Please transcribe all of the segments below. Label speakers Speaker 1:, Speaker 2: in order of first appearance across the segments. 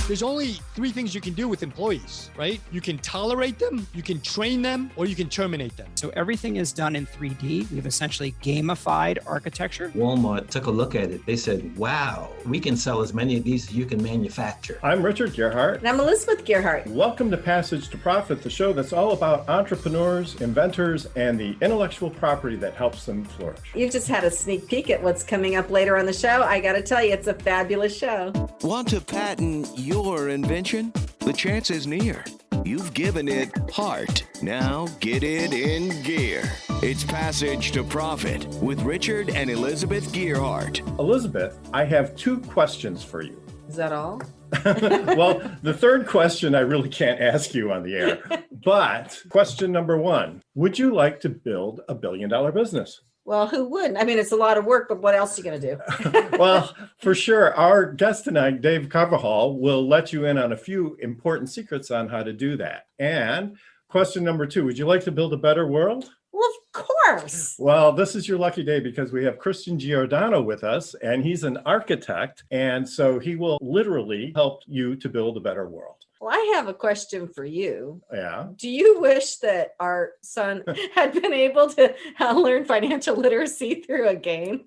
Speaker 1: There's only three things you can do with employees, right? You can tolerate them, you can train them, or you can terminate them.
Speaker 2: So everything is done in 3D. We've essentially gamified architecture.
Speaker 3: Walmart took a look at it. They said, wow, we can sell as many of these as you can manufacture.
Speaker 4: I'm Richard Gerhardt.
Speaker 5: And I'm Elizabeth Gerhardt.
Speaker 4: Welcome to Passage to Profit, the show that's all about entrepreneurs, inventors, and the intellectual property that helps them flourish.
Speaker 5: You've just had a sneak peek at what's coming up later on the show. I got to tell you, it's a fabulous show.
Speaker 6: Want to patent your invention? The chance is near. You've given it heart. Now get it in gear. It's Passage to Profit with Richard and Elizabeth Gerhardt.
Speaker 4: Elizabeth, I have two questions for you.
Speaker 5: Is that all?
Speaker 4: Well, the third question I really can't ask you on the air. But question number one, would you like to build a billion-dollar business?
Speaker 5: Well, who wouldn't? I mean, it's a lot of work, but what else are you going to do?
Speaker 4: Well, for sure. Our guest tonight, Dave Carvajal, will let you in on a few important secrets on how to do that. And question number two, would you like to build a better world?
Speaker 5: Well, of course.
Speaker 4: Well, this is your lucky day because we have Christian Giordano with us, and he's an architect. And so he will literally help you to build a better world.
Speaker 5: Well, I have a question for you.
Speaker 4: Yeah.
Speaker 5: Do you wish that our son had been able to learn financial literacy through a game?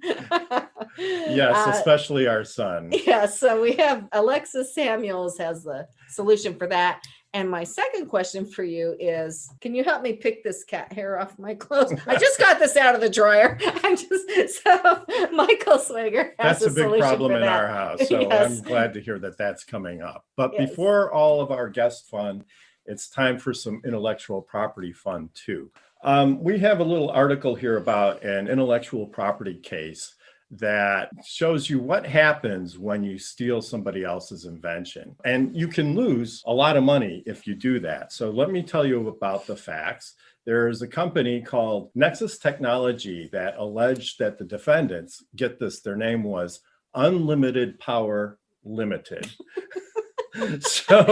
Speaker 4: Yes, especially our son.
Speaker 5: Yeah, so we have AlexisSamuels has the solution for that. And my second question for you is, can you help me pick this cat hair off my clothes? I just got this out of the dryer. So Michael Sweigart has
Speaker 4: That's a big
Speaker 5: solution
Speaker 4: problem
Speaker 5: for
Speaker 4: in
Speaker 5: that.
Speaker 4: our house. So
Speaker 5: Yes.
Speaker 4: I'm glad to hear that that's coming up. But
Speaker 5: Yes.
Speaker 4: before all of our guest fun, it's time for some intellectual property fun too. We have a little article here about an intellectual property case that shows you what happens when you steal somebody else's invention. And you can lose a lot of money if you do that. So let me tell you about the facts. There's a company called Nexus Technology that alleged that the defendants, get this, their name was Unlimited Power Limited. So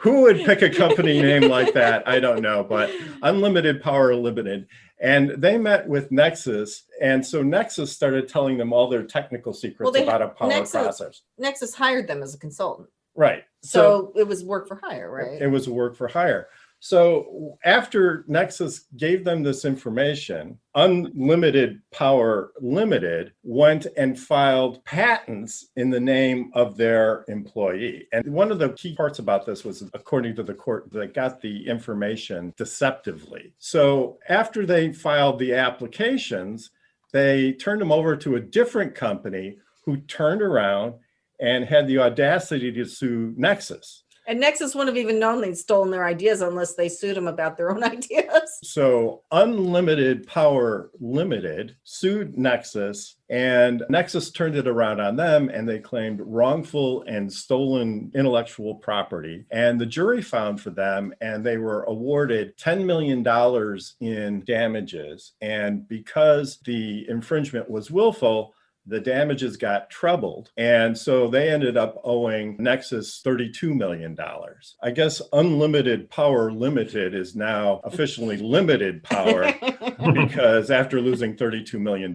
Speaker 4: who would pick a company name like that? I don't know, but Unlimited Power Limited. And they met with Nexus. And so Nexus started telling them all their technical secrets about a power processor.
Speaker 5: Nexus hired them as a consultant.
Speaker 4: Right.
Speaker 5: So it was work for hire, right?
Speaker 4: It was work for hire. So after Nexus gave them this information, Unlimited Power Limited went and filed patents in the name of their employee. And one of the key parts about this was, according to the court, they got the information deceptively. So after they filed the applications, they turned them over to a different company who turned around and had the audacity to sue Nexus.
Speaker 5: And Nexus wouldn't have even known they'd stolen their ideas unless they sued them about their own ideas.
Speaker 4: So Unlimited Power Limited sued Nexus, and Nexus turned it around on them, and they claimed wrongful and stolen intellectual property. And the jury found for them, and they were awarded $10 million in damages. And because the infringement was willful, the damages got trebled. And so they ended up owing Nexus $32 million. I guess Unlimited Power Limited is now officially Limited Power because after losing $32 million,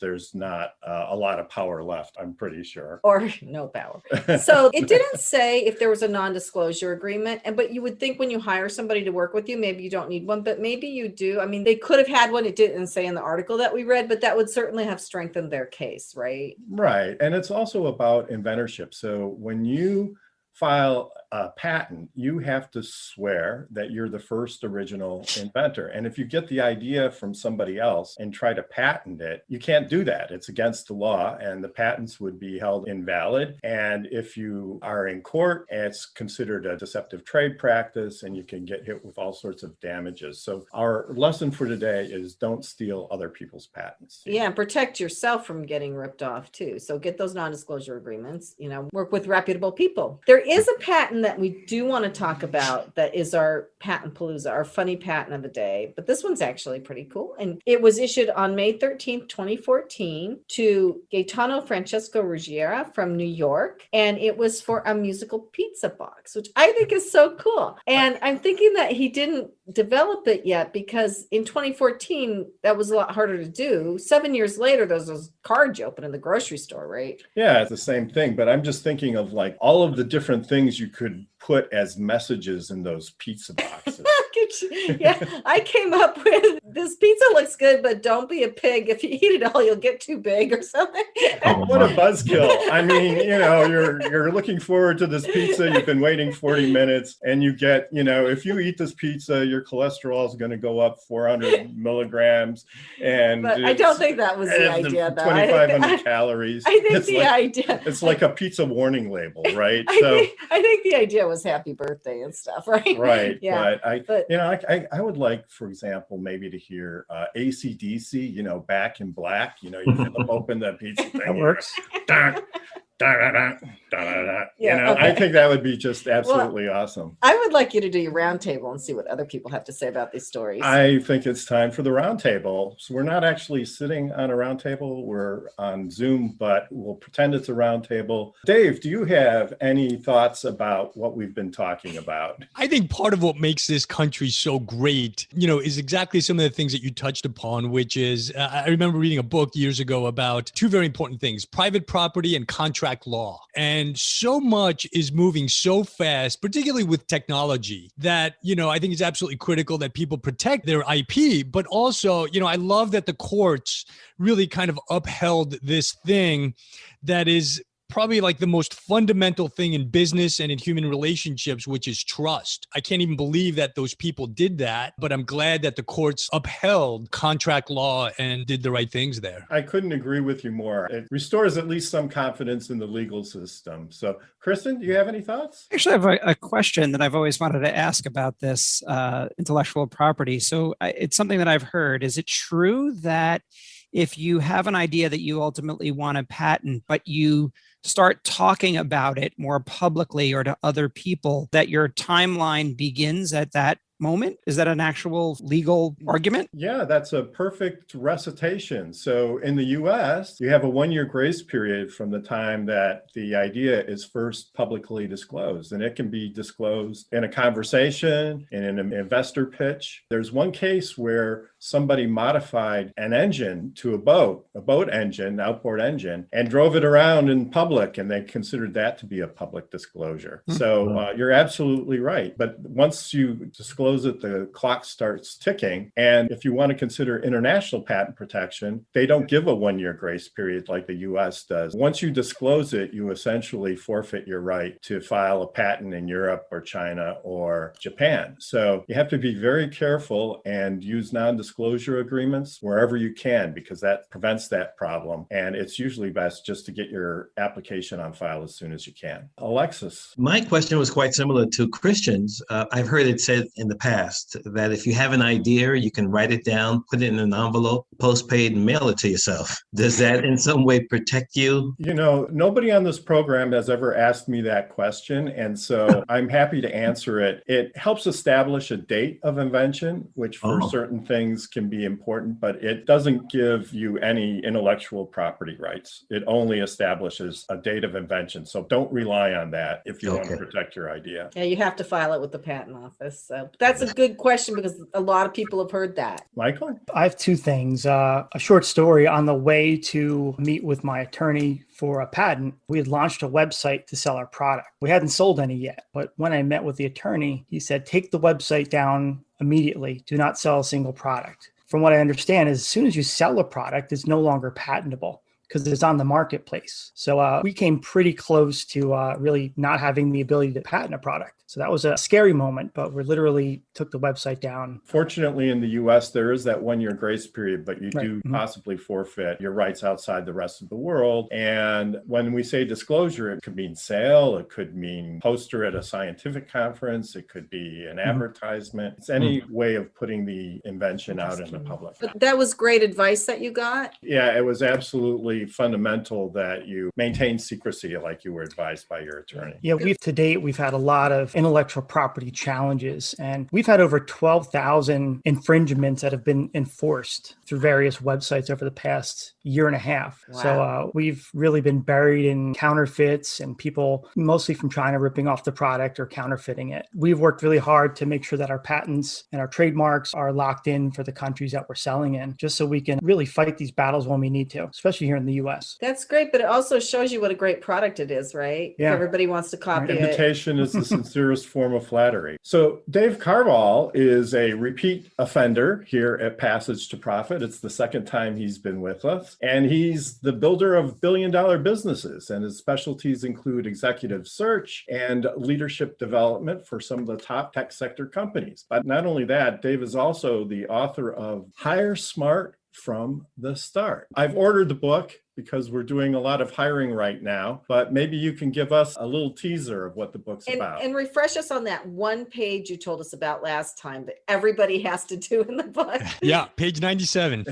Speaker 4: there's not a lot of power left, I'm pretty sure.
Speaker 5: Or no power. So it didn't say if there was a non-disclosure agreement, but you would think when you hire somebody to work with you, maybe you don't need one, but maybe you do. I mean, they could have had one. It didn't say in the article that we read, but that would certainly have strengthened their case. Right?
Speaker 4: Right. And it's also about inventorship. So when you file a patent, you have to swear that you're the first original inventor. And if you get the idea from somebody else and try to patent it, you can't do that. It's against the law, and the patents would be held invalid. And if you are in court, it's considered a deceptive trade practice, and you can get hit with all sorts of damages. So our lesson for today is don't steal other people's patents.
Speaker 5: Yeah, and protect yourself from getting ripped off too. So get those non-disclosure agreements, work with reputable people. There is a patent one that we do want to talk about that is our patent palooza, our funny patent of the day. But this one's actually pretty cool. And it was issued on May 13th, 2014 to Gaetano Francesco Ruggiera from New York. And it was for a musical pizza box, which I think is so cool. And I'm thinking that he didn't develop it yet because in 2014, that was a lot harder to do. 7 years later, there's those cards you open in the grocery store, right?
Speaker 4: Yeah, it's the same thing. But I'm just thinking of like all of the different things you could put as messages in those pizza boxes.
Speaker 5: Yeah, I came up with this pizza looks good, but don't be a pig. If you eat it all, you'll get too big or something.
Speaker 4: What a buzzkill. I mean, you're looking forward to this pizza. You've been waiting 40 minutes and you get, if you eat this pizza, your cholesterol is going to go up 400 milligrams.
Speaker 5: But I don't think that was the idea, though.
Speaker 4: 2,500 calories.
Speaker 5: I think the idea.
Speaker 4: It's like a pizza warning label, right?
Speaker 5: I think the idea was happy birthday and stuff, right?
Speaker 4: Right.
Speaker 5: Yeah.
Speaker 4: But I would like, for example, maybe to hear AC/DC, Back in Black. You can open the pizza thing.
Speaker 2: That works.
Speaker 4: I think that would be just absolutely awesome.
Speaker 5: I would like you to do your roundtable and see what other people have to say about these stories.
Speaker 4: I think it's time for the roundtable. So we're not actually sitting on a roundtable. We're on Zoom, but we'll pretend it's a roundtable. Dave, do you have any thoughts about what we've been talking about?
Speaker 1: I think part of what makes this country so great, is exactly some of the things that you touched upon, which is, I remember reading a book years ago about two very important things, private property and contract law. And so much is moving so fast, particularly with technology, that, I think it's absolutely critical that people protect their IP. But also, I love that the courts really kind of upheld this thing that is probably like the most fundamental thing in business and in human relationships, which is trust. I can't even believe that those people did that, but I'm glad that the courts upheld contract law and did the right things there.
Speaker 4: I couldn't agree with you more. It restores at least some confidence in the legal system. So, Kristen, do you have any thoughts?
Speaker 2: Actually, I have a question that I've always wanted to ask about this intellectual property. So it's something that I've heard. Is it true that if you have an idea that you ultimately want to patent, but you start talking about it more publicly or to other people, that your timeline begins at that moment? Is that an actual legal argument?
Speaker 4: Yeah, that's a perfect recitation. So in the US, you have a 1-year grace period from the time that the idea is first publicly disclosed. And it can be disclosed in a conversation, in an investor pitch. There's one case where somebody modified an engine to a boat engine, outboard engine, and drove it around in public, and they considered that to be a public disclosure. So you're absolutely right. But once you disclose it, the clock starts ticking. And if you want to consider international patent protection, they don't give a 1-year grace period like the US does. Once you disclose it, you essentially forfeit your right to file a patent in Europe or China or Japan. So you have to be very careful and use non-disclosure agreements wherever you can, because that prevents that problem. And it's usually best just to get your application on file as soon as you can. Alexis.
Speaker 3: My question was quite similar to Christian's. I've heard it said in the past that if you have an idea, you can write it down, put it in an envelope, postpaid, and mail it to yourself. Does that in some way protect you?
Speaker 4: Nobody on this program has ever asked me that question. And so I'm happy to answer it. It helps establish a date of invention, which for certain things can be important, but it doesn't give you any intellectual property rights. It only establishes a date of invention. So don't rely on that if you want to protect your idea.
Speaker 5: Yeah, you have to file it with the patent office. So that's a good question because a lot of people have heard that.
Speaker 4: Michael?
Speaker 7: I have two things. A short story. On the way to meet with my attorney for a patent, we had launched a website to sell our product. We hadn't sold any yet, but when I met with the attorney, he said, take the website down immediately. Do not sell a single product. From what I understand, as soon as you sell a product, it's no longer patentable because it's on the marketplace. So we came pretty close to really not having the ability to patent a product. So that was a scary moment, but we literally took the website down.
Speaker 4: Fortunately, in the US, there is that 1-year grace period, but you do possibly forfeit your rights outside the rest of the world. And when we say disclosure, it could mean sale, it could mean poster at a scientific conference, it could be an advertisement. It's any way of putting the invention out in the public.
Speaker 5: But that was great advice that you got.
Speaker 4: Yeah, it was absolutely really fundamental that you maintain secrecy like you were advised by your attorney.
Speaker 7: Yeah, we've had a lot of intellectual property challenges, and we've had over 12,000 infringements that have been enforced through various websites over the past year and a half.
Speaker 5: Wow.
Speaker 7: So we've really been buried in counterfeits and people mostly from China ripping off the product or counterfeiting it. We've worked really hard to make sure that our patents and our trademarks are locked in for the countries that we're selling in, just so we can really fight these battles when we need to, especially here in the US.
Speaker 5: That's great, but it also shows you what a great product it is, right?
Speaker 7: Yeah.
Speaker 5: Everybody wants to copy it.
Speaker 4: Imitation is the sincerest form of flattery. So Dave Carvajal is a repeat offender here at Passage to Profit. It's the second time he's been with us, and he's the builder of billion-dollar businesses, and his specialties include executive search and leadership development for some of the top tech sector companies. But not only that, Dave is also the author of Hire Smart from the Start. I've ordered the book because we're doing a lot of hiring right now, but maybe you can give us a little teaser of what the book's about. And
Speaker 5: refresh us on that one page you told us about last time that everybody has to do in the book.
Speaker 1: Yeah, page 97.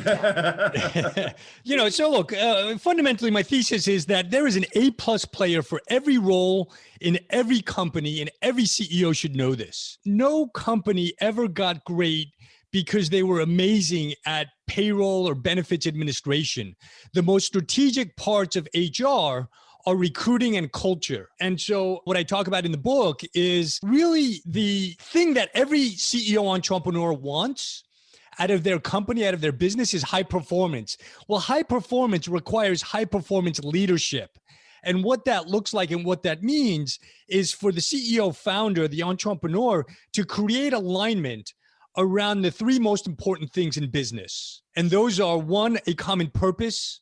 Speaker 1: So look, fundamentally, my thesis is that there is an A-plus player for every role in every company, and every CEO should know this. No company ever got great because they were amazing at payroll or benefits administration. The most strategic parts of HR are recruiting and culture. And so what I talk about in the book is really the thing that every CEO entrepreneur wants out of their company, out of their business, is high performance. Well, high performance requires high performance leadership. And what that looks like and what that means is for the CEO founder, the entrepreneur, to create alignment around the three most important things in business. And those are: 1, a common purpose;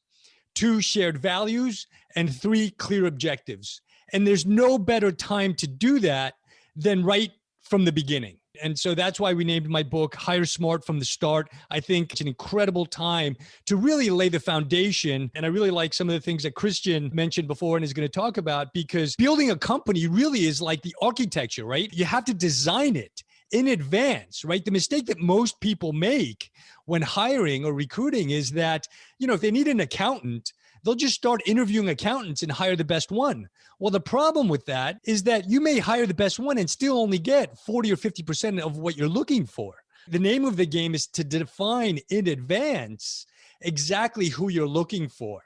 Speaker 1: 2, shared values; and 3, clear objectives. And there's no better time to do that than right from the beginning. And so that's why we named my book Hire Smart from the Start. I think it's an incredible time to really lay the foundation. And I really like some of the things that Christian mentioned before and is going to talk about, because building a company really is like the architecture, right? You have to design it in advance, right? The mistake that most people make when hiring or recruiting is that, if they need an accountant, they'll just start interviewing accountants and hire the best one. Well, the problem with that is that you may hire the best one and still only get 40 or 50% of what you're looking for. The name of the game is to define in advance exactly who you're looking for.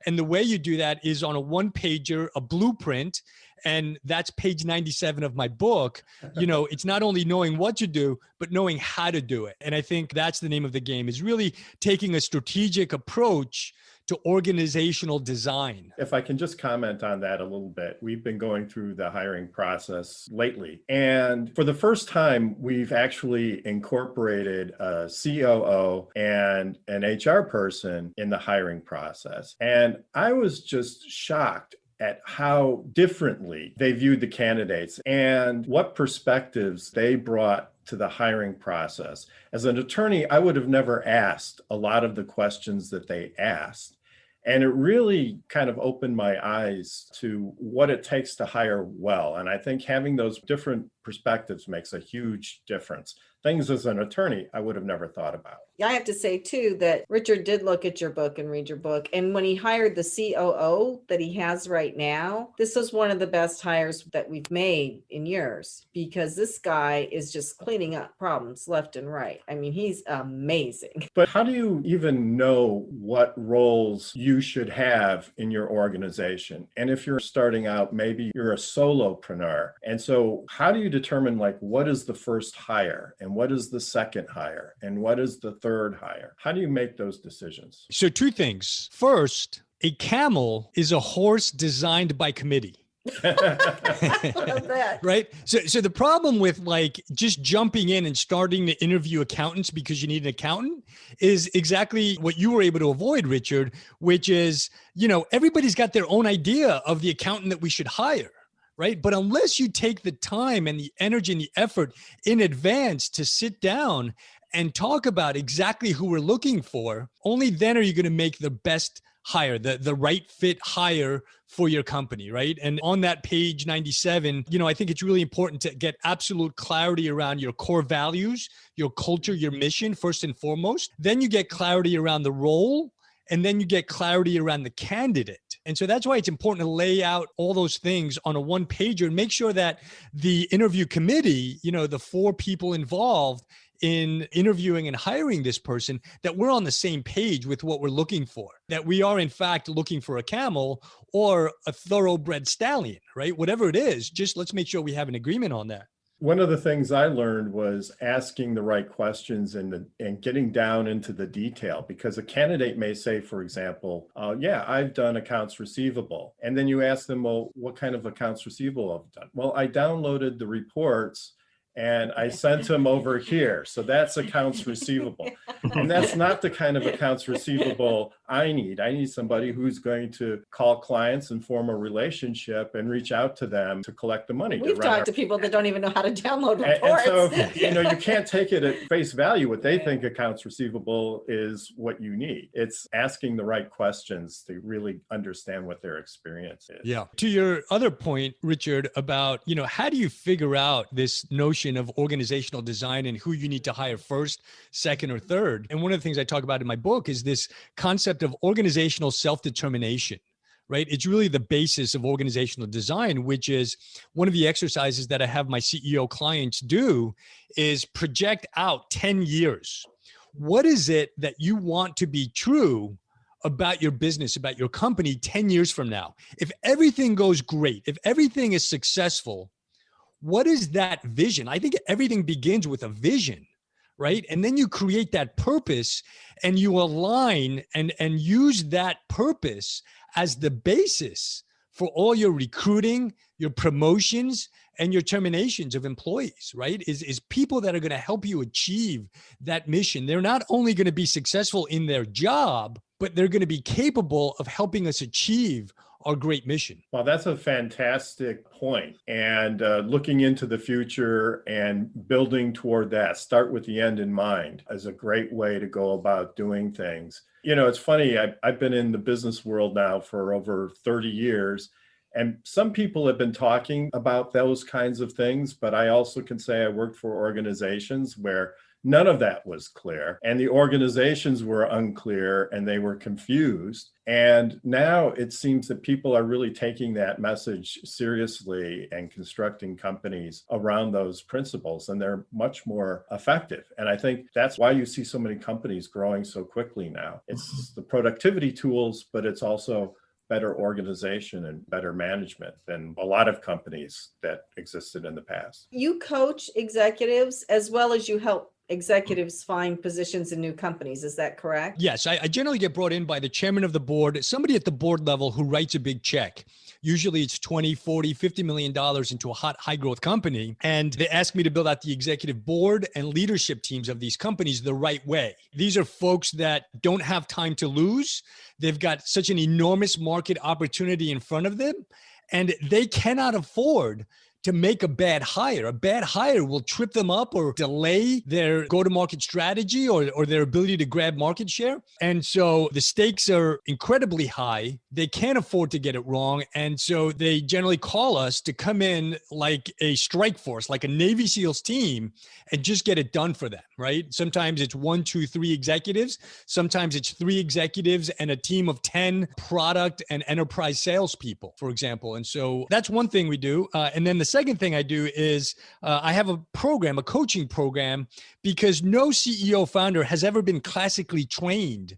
Speaker 1: And the way you do that is on a one-pager, a blueprint, and that's page 97 of my book. It's not only knowing what to do, but knowing how to do it. And I think that's the name of the game, is really taking a strategic approach to organizational design.
Speaker 4: If I can just comment on that a little bit, we've been going through the hiring process lately. And for the first time, we've actually incorporated a COO and an HR person in the hiring process. And I was just shocked at how differently they viewed the candidates and what perspectives they brought to the hiring process. As an attorney, I would have never asked a lot of the questions that they asked. And it really kind of opened my eyes to what it takes to hire well. And I think having those different perspectives makes a huge difference. Things as an attorney, I would have never thought about.
Speaker 5: I have to say too, that Richard did look at your book and read your book. And when he hired the COO that he has right now, this was one of the best hires that we've made in years, because this guy is just cleaning up problems left and right. I mean, he's amazing.
Speaker 4: But how do you even know what roles you should have in your organization? And if you're starting out, maybe you're a solopreneur. And so how do you determine what is the first hire and what is the second hire and what is the third hire? How do you make those decisions?
Speaker 1: So 2 things. First, a camel is a horse designed by committee. Right? So the problem with just jumping in and starting to interview accountants because you need an accountant is exactly what you were able to avoid, Richard, which is, everybody's got their own idea of the accountant that we should hire. Right? But unless you take the time and the energy and the effort in advance to sit down and talk about exactly who we're looking for, only then are you going to make the best hire, the right fit hire for your company, right? And on that page 97, I think it's really important to get absolute clarity around your core values, your culture, your mission, first and foremost. Then you get clarity around the role and then you get clarity around the candidate. And so that's why it's important to lay out all those things on a one pager and make sure that the interview committee, the 4 people involved in interviewing and hiring this person, that we're on the same page with what we're looking for, that we are in fact looking for a camel or a thoroughbred stallion, right? Whatever it is, just let's make sure we have an agreement on that.
Speaker 4: One of the things I learned was asking the right questions and getting down into the detail, because a candidate may say, for example, yeah, I've done accounts receivable. And then you ask them, well, what kind of accounts receivable have you done? Well, I downloaded the reports and I sent them over here. So that's accounts receivable. And that's not the kind of accounts receivable I need. I need somebody who's going to call clients and form a relationship and reach out to them to collect the money.
Speaker 5: We've talked to people that don't even know how to download reports.
Speaker 4: And so, you can't take it at face value. What they think accounts receivable is what you need. It's asking the right questions to really understand what their experience is.
Speaker 1: Yeah. To your other point, Richard, about, how do you figure out this notion of organizational design and who you need to hire first, second, or third? And one of the things I talk about in my book is this concept of organizational self-determination, right? It's really the basis of organizational design, which is one of the exercises that I have my CEO clients do is project out 10 years. What is it that you want to be true about your business, about your company 10 years from now? If everything goes great, if everything is successful, what is that vision? I think everything begins with a vision, right? And then you create that purpose and you align and use that purpose as the basis for all your recruiting, your promotions, and your terminations of employees, right? Is people that are going to help you achieve that mission. They're not only going to be successful in their job, but they're going to be capable of helping us achieve our great mission.
Speaker 4: Well, that's a fantastic point. And looking into the future and building toward that, start with the end in mind, is a great way to go about doing things. It's funny, I've been in the business world now for over 30 years, and some people have been talking about those kinds of things, but I also can say I worked for organizations where none of that was clear, and the organizations were unclear and they were confused. And now it seems that people are really taking that message seriously and constructing companies around those principles, and they're much more effective. And I think that's why you see so many companies growing so quickly now. It's the productivity tools, but it's also better organization and better management than a lot of companies that existed in the past.
Speaker 5: You coach executives as well as you help executives find positions in new companies. Is that correct?
Speaker 1: Yes. I generally get brought in by the chairman of the board, somebody at the board level who writes a big check. Usually it's 20, 40, $50 million into a high growth company. And they ask me to build out the executive board and leadership teams of these companies the right way. These are folks that don't have time to lose. They've got such an enormous market opportunity in front of them, and they cannot afford to make a bad hire. A bad hire will trip them up or delay their go-to-market strategy or their ability to grab market share. And so the stakes are incredibly high. They can't afford to get it wrong. And so they generally call us to come in like a strike force, like a Navy SEALs team, and just get it done for them, right? Sometimes it's 1, 2, 3 executives. Sometimes it's 3 executives and a team of 10 product and enterprise salespeople, for example. And so that's one thing we do. And then the second thing I do is I have a program, a coaching program, because no CEO founder has ever been classically trained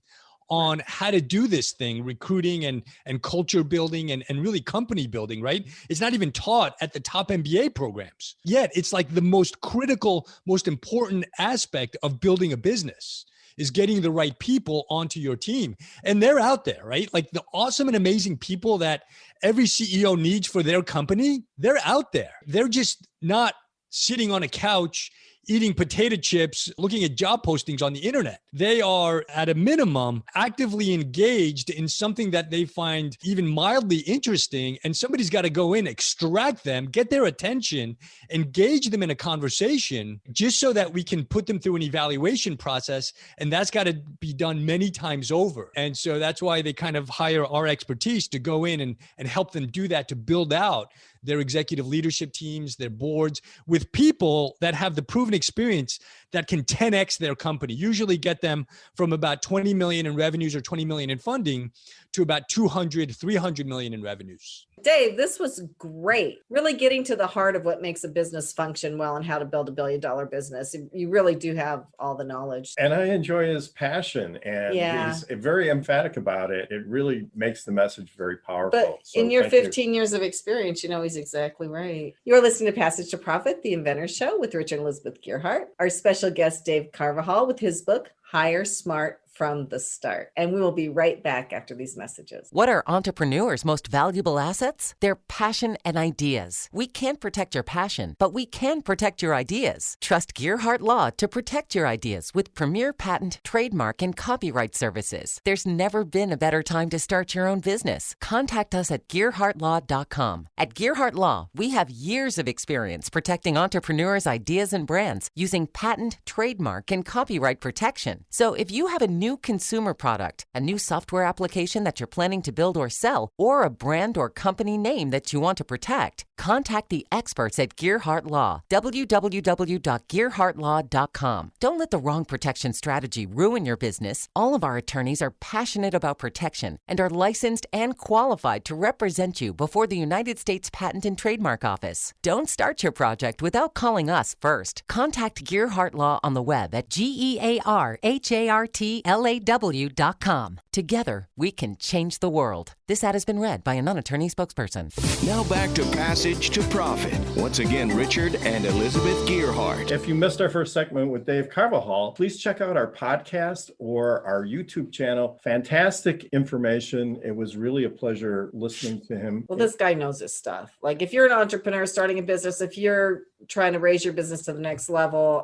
Speaker 1: on how to do this thing, recruiting and culture building and really company building, right? It's not even taught at the top MBA programs. Yet it's like the most critical, most important aspect of building a business is getting the right people onto your team. And they're out there, right? Like the awesome and amazing people that every CEO needs for their company, they're out there. They're just not sitting on a couch eating potato chips, looking at job postings on the internet. They are, at a minimum, actively engaged in something that they find even mildly interesting. And somebody's got to go in, extract them, get their attention, engage them in a conversation, just so that we can put them through an evaluation process. And that's got to be done many times over. And so that's why they kind of hire our expertise to go in and help them do that, to build out their executive leadership teams, their boards, with people that have the proven experience that can 10x their company, usually get them from about 20 million in revenues or 20 million in funding to about 200, 300 million in revenues.
Speaker 5: Dave, this was great. Really getting to the heart of what makes a business function well and how to build $1 billion business. You really do have all the knowledge.
Speaker 4: And I enjoy his passion, and he's very emphatic about it. It really makes the message very powerful.
Speaker 5: But in your 15 years of experience, he's exactly right. You're listening to Passage to Profit, the Inventor Show with Richard and Elizabeth Gearhart. Our special guest, Dave Carvajal, with his book, Hire Smart from the Start. And we will be right back after these messages.
Speaker 8: What are entrepreneurs' most valuable assets? Their passion and ideas. We can't protect your passion, but we can protect your ideas. Trust Gearhart Law to protect your ideas with premier patent, trademark, and copyright services. There's never been a better time to start your own business. Contact us at GearhartLaw.com. At Gearhart Law, we have years of experience protecting entrepreneurs' ideas and brands using patent, trademark, and copyright protection. So if you have a new consumer product, a new software application that you're planning to build or sell, or a brand or company name that you want to protect, contact the experts at Gearhart Law. www.gearhartlaw.com. Don't let the wrong protection strategy ruin your business. All of our attorneys are passionate about protection and are licensed and qualified to represent you before the United States Patent and Trademark Office. Don't start your project without calling us first. Contact Gearhart Law on the web at GearhartLaw.com. Together, we can change the world. This ad has been read by a non-attorney spokesperson.
Speaker 6: Now back to Passage to Profit. Once again, Richard and Elizabeth Gearhart.
Speaker 4: If you missed our first segment with Dave Carvajal, please check out our podcast or our YouTube channel. Fantastic information. It was really a pleasure listening to him.
Speaker 5: Well, this guy knows his stuff. Like if you're an entrepreneur starting a business, if you're trying to raise your business to the next level,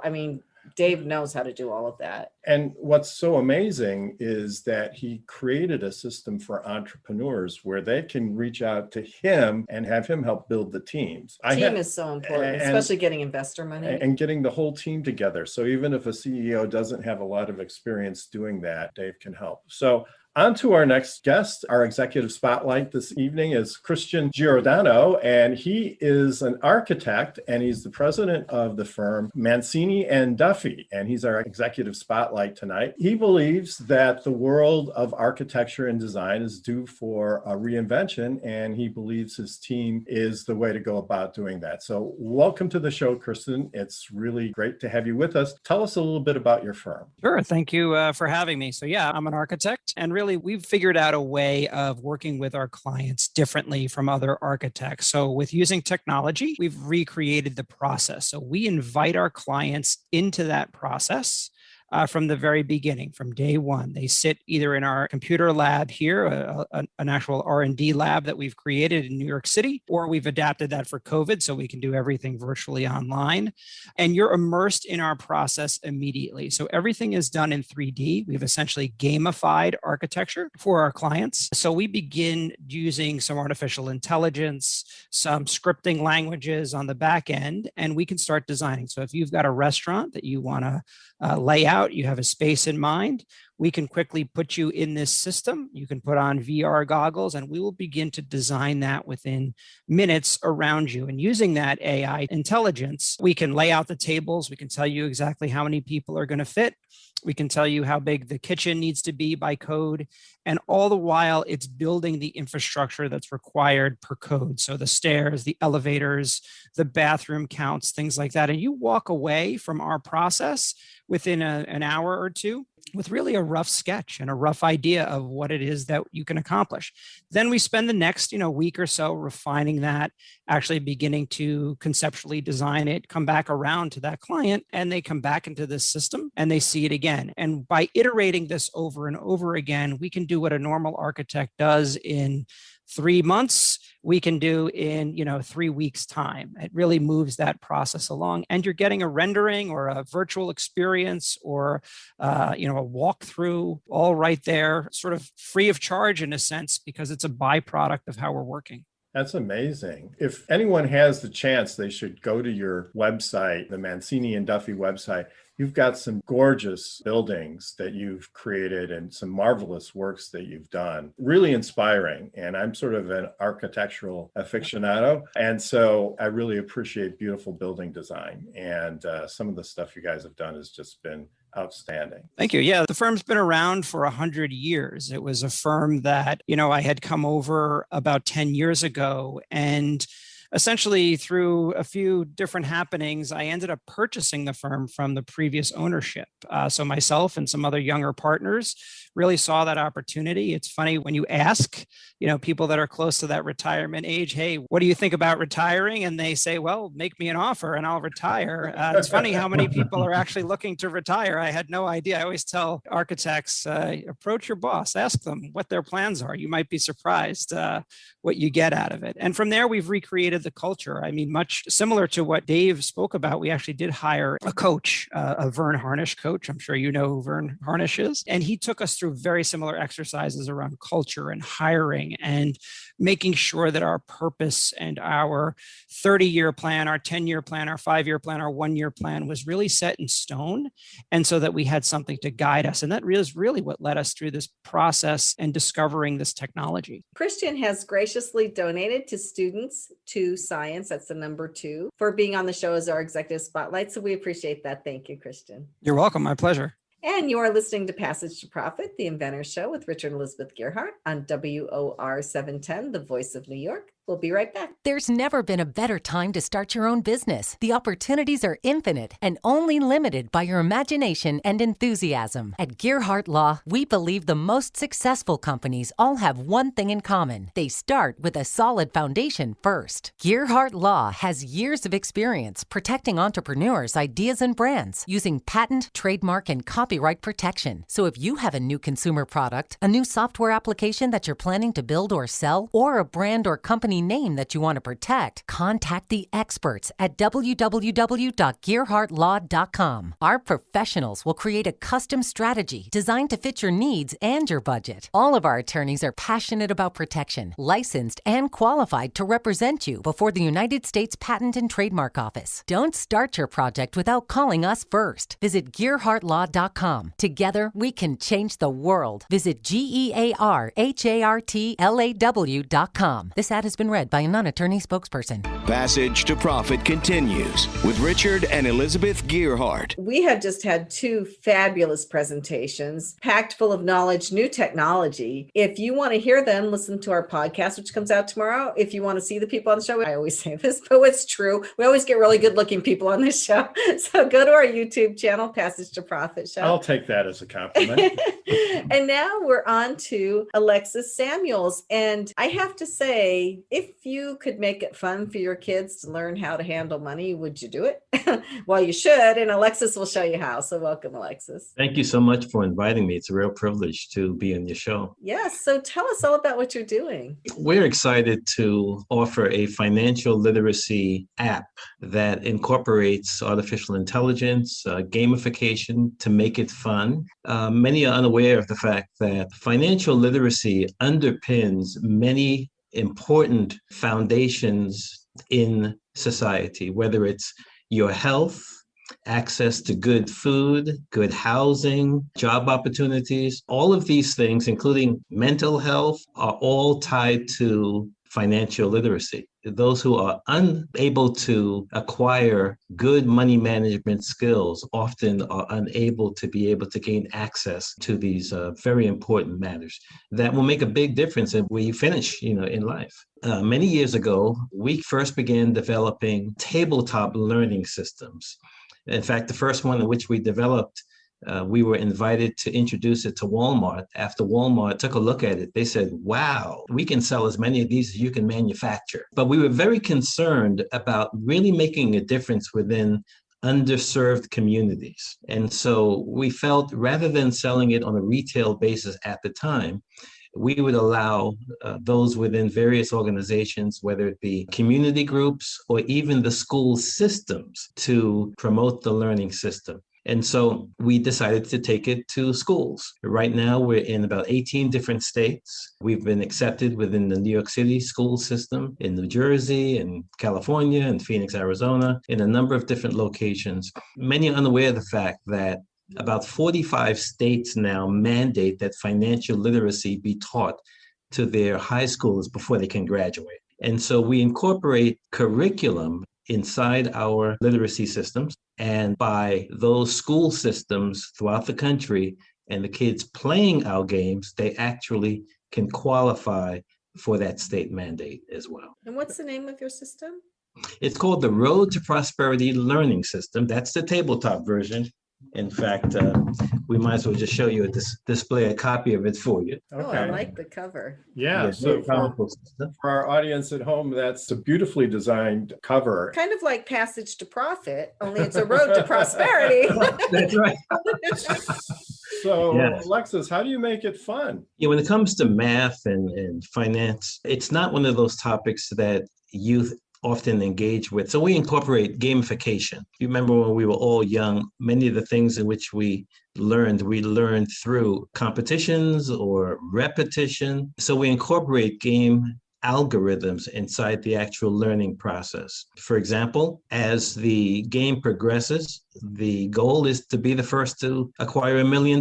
Speaker 5: Dave knows how to do all of that.
Speaker 4: And what's so amazing is that he created a system for entrepreneurs where they can reach out to him and have him help build the teams.
Speaker 5: Team is so important, especially getting investor money.
Speaker 4: And getting the whole team together. So even if a CEO doesn't have a lot of experience doing that, Dave can help. So on to our next guest. Our executive spotlight this evening is Christian Giordano, and he is an architect, and he's the president of the firm Mancini and Duffy, and he's our executive spotlight tonight. He believes that the world of architecture and design is due for a reinvention, and he believes his team is the way to go about doing that. So welcome to the show, Christian. It's really great to have you with us. Tell us a little bit about your firm.
Speaker 2: Sure. Thank you for having me. So I'm an architect, and really we've figured out a way of working with our clients differently from other architects. So with using technology, we've recreated the process. So we invite our clients into that process from the very beginning, from day one. They sit either in our computer lab here, an actual R&D lab that we've created in New York City, or we've adapted that for COVID so we can do everything virtually online. And you're immersed in our process immediately. So everything is done in 3D. We've essentially gamified architecture for our clients. So we begin using some artificial intelligence, some scripting languages on the back end, and we can start designing. So if you've got a restaurant that you want to lay out, you have a space in mind, we can quickly put you in this system. You can put on VR goggles, and we will begin to design that within minutes around you. And using that AI intelligence, we can lay out the tables. We can tell you exactly how many people are going to fit. We can tell you how big the kitchen needs to be by code. And all the while, it's building the infrastructure that's required per code. So the stairs, the elevators, the bathroom counts, things like that. And you walk away from our process within an hour or two with really a rough sketch and a rough idea of what it is that you can accomplish. Then we spend the next, week or so refining that, actually beginning to conceptually design it, come back around to that client, and they come back into this system and they see it again. And by iterating this over and over again, we can do what a normal architect does in 3 months, we can do in 3 weeks time. It really moves that process along, and you're getting a rendering or a virtual experience or a walkthrough all right there, sort of free of charge in a sense, because it's a byproduct of how we're working.
Speaker 4: That's amazing. If anyone has the chance, they should go to your website, the Mancini and Duffy website. You've got some gorgeous buildings that you've created and some marvelous works that you've done. Really inspiring. And I'm sort of an architectural aficionado. And so I really appreciate beautiful building design. And some of the stuff you guys have done has just been outstanding.
Speaker 2: Thank you. Yeah, the firm's been around for 100 years. It was a firm that, I had come over about 10 years ago, and essentially through a few different happenings, I ended up purchasing the firm from the previous ownership. So myself and some other younger partners really saw that opportunity. It's funny when you ask, people that are close to that retirement age, hey, what do you think about retiring? And they say, well, make me an offer and I'll retire. It's funny how many people are actually looking to retire. I had no idea. I always tell architects, approach your boss, ask them what their plans are. You might be surprised what you get out of it. And from there, we've recreated the culture. I mean, much similar to what Dave spoke about, we actually did hire a coach, a Vern Harnish coach. I'm sure you know who Vern Harnish is. And he took us through very similar exercises around culture and hiring and making sure that our purpose and our 30-year plan, our 10-year plan, our 5-year plan, our 1-year plan was really set in stone. And so that we had something to guide us. And that is really what led us through this process and discovering this technology.
Speaker 5: Christian has graciously donated to Students to Science, that's the number 2, for being on the show as our executive spotlight. So we appreciate that. Thank you, Christian.
Speaker 2: You're welcome. My pleasure.
Speaker 5: And you are listening to Passage to Profit, the Inventor Show with Richard and Elizabeth Gearhart on WOR 710, the Voice of New York. We'll be right back.
Speaker 8: There's never been a better time to start your own business. The opportunities are infinite and only limited by your imagination and enthusiasm. At Gearhart Law, we believe the most successful companies all have one thing in common. They start with a solid foundation first. Gearhart Law has years of experience protecting entrepreneurs' ideas and brands using patent, trademark, and copyright protection. So if you have a new consumer product, a new software application that you're planning to build or sell, or a brand or company name that you want to protect, contact the experts at www.gearhartlaw.com. Our professionals will create a custom strategy designed to fit your needs and your budget. All of our attorneys are passionate about protection, licensed and qualified to represent you before the United States Patent and Trademark Office. Don't start your project without calling us first. Visit gearhartlaw.com. Together, we can change the world. Visit gearhartlaw.com. This ad has been read by a non-attorney spokesperson.
Speaker 6: Passage to Profit continues with Richard and Elizabeth Gearhart.
Speaker 5: We have just had 2 fabulous presentations packed full of knowledge, new technology. If you want to hear them, listen to our podcast, which comes out tomorrow. If you want to see the people on the show, I always say this, but it's true. We always get really good looking people on this show. So go to our YouTube channel, Passage to Profit Show.
Speaker 4: I'll take that as a compliment.
Speaker 5: And now we're on to AlexisSamuels. And I have to say, if you could make it fun for your kids to learn how to handle money, would you do it? Well, you should. And Alexis will show you how. So welcome, Alexis.
Speaker 3: Thank you so much for inviting me. It's a real privilege to be on your show.
Speaker 5: Yes. So tell us all about what you're doing.
Speaker 3: We're excited to offer a financial literacy app that incorporates artificial intelligence, gamification to make it fun. Many are unaware of the fact that financial literacy underpins many important foundations in society, whether it's your health, access to good food, good housing, job opportunities. All of these things, including mental health, are all tied to financial literacy. Those who are unable to acquire good money management skills often are unable to gain access to these very important matters that will make a big difference if we finish, in life. Many years ago, we first began developing tabletop learning systems. In fact, the first one in which we developed, we were invited to introduce it to Walmart. After Walmart took a look at it, they said, wow, we can sell as many of these as you can manufacture. But we were very concerned about really making a difference within underserved communities. And so we felt rather than selling it on a retail basis at the time, we would allow those within various organizations, whether it be community groups or even the school systems, to promote the learning system. And so we decided to take it to schools. Right now, we're in about 18 different states. We've been accepted within the New York City school system, in New Jersey, and California, and Phoenix, Arizona, in a number of different locations. Many are unaware of the fact that about 45 states now mandate that financial literacy be taught to their high schools before they can graduate. And so we incorporate curriculum inside our literacy systems, and by those school systems throughout the country and the kids playing our games, they actually can qualify for that state mandate as well.
Speaker 5: And what's the name of your system?
Speaker 3: It's called the Road to Prosperity Learning System. That's the tabletop version. In fact, we might as well just show you display a copy of it for you.
Speaker 5: Oh, I like the cover.
Speaker 4: Yeah,
Speaker 3: Yes,
Speaker 4: so
Speaker 3: very powerful system.
Speaker 4: for our audience at home, that's a beautifully designed cover.
Speaker 5: Kind of like Passage to Profit, only it's a road to prosperity.
Speaker 3: That's right.
Speaker 4: So,
Speaker 3: Yes.
Speaker 4: Alexis, how do you make it fun?
Speaker 3: Yeah, when it comes to math and finance, it's not one of those topics that youth often engage with. So we incorporate gamification. You remember when we were all young, many of the things in which we learned through competitions or repetition. So we incorporate game algorithms inside the actual learning process. For example, as the game progresses, the goal is to be the first to acquire $1 million